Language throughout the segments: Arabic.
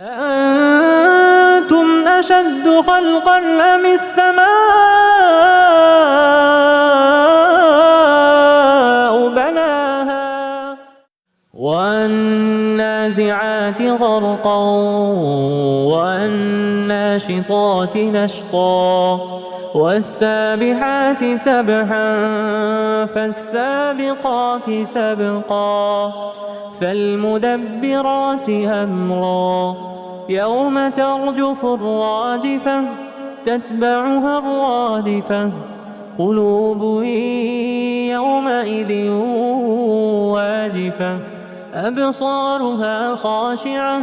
أأنتم أشد خلقا أم السماء بناها والنازعات غرقا والناشطات نشطا والسابحات سبحا فالسابقات سبقا فالمدبرات أمرا يوم ترجف الراجفة تتبعها الرادفة قلوب يومئذ واجفة أبصارها خاشعة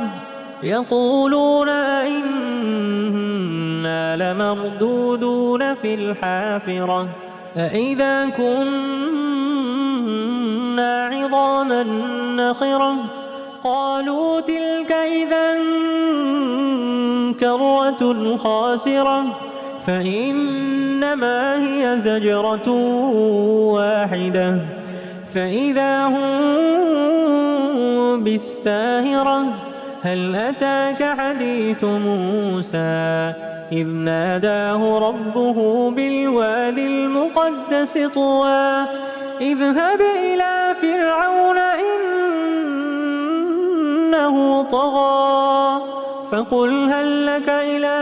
يقولون أئنا لمردودون في الحافرة أئذا كنا عظاما نخرة قالوا تلك إذا كرة خاسرة فإنما هي زجرة واحدة فإذا هم بالساهرة هل أتاك حديث موسى إذ ناداه ربه بالوادي المقدس طوى اذهب إلى فرعون إنه طغى فقل هل لك إلى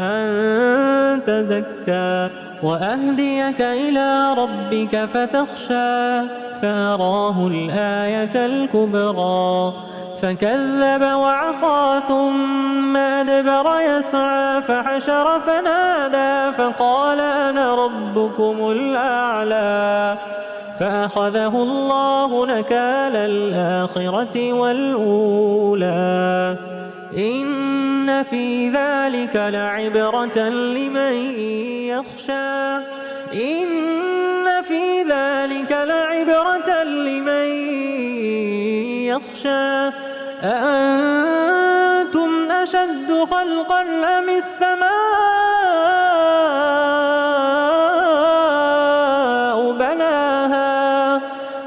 أن تزكى وأهديك إلى ربك فتخشى فأراه الآية الكبرى فكذب وعصى ثم أدبر يسعى فحشر فنادى فقال أنا ربكم الأعلى فأخذه الله نكال الآخرة والأولى إن في ذلك لعبرة لمن يخشى إن في ذلك لعبرة لمن يخشى أأنتم أشد خلقا أم السماء بناها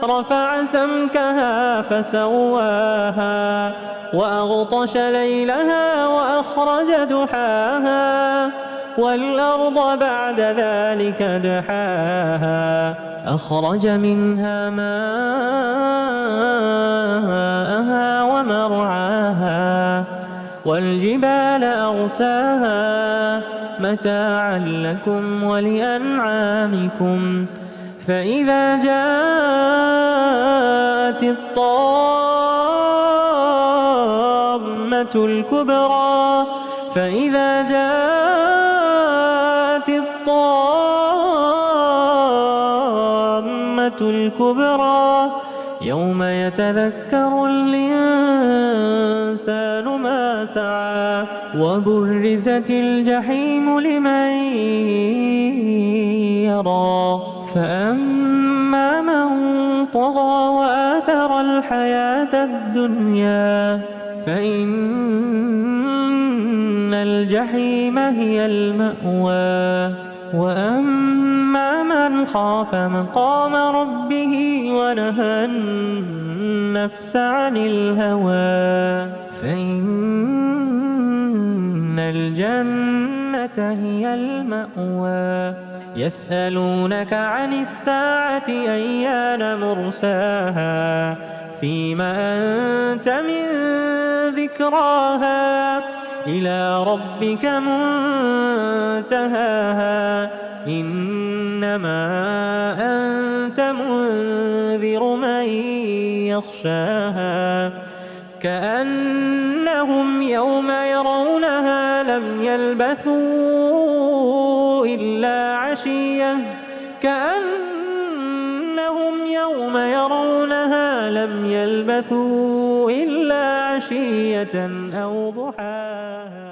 رفع سمكها فسواها وأغطش ليلها وأخرج دحاها والأرض بعد ذلك دحاها أخرج منها ماءها ومرعاها والجبال أرساها متاعا لكم ولأنعامكم فإذا جاءت الطامة الكبرى فإذا جاءت الطامة الكبرى يوم يتذكر الإنسان ما سعى وبرزت الجحيم لمن يرى فأما من طغى وآثر الحياة الدنيا فإن الجحيم هي المأوى وأما من خاف مقام ربه ونهى النفس عن الهوى فإن الجنة هي المأوى يسألونك عن الساعة أيان مرساها فيما أنت من ذكراها إلى ربك منتهاها إنما أنت منذر من يخشاها كأنهم يوم يرونها لم يلبثوا إلا عشية كأنهم يوم يرونها لم يلبثوا إلا عشية أو ضحاها.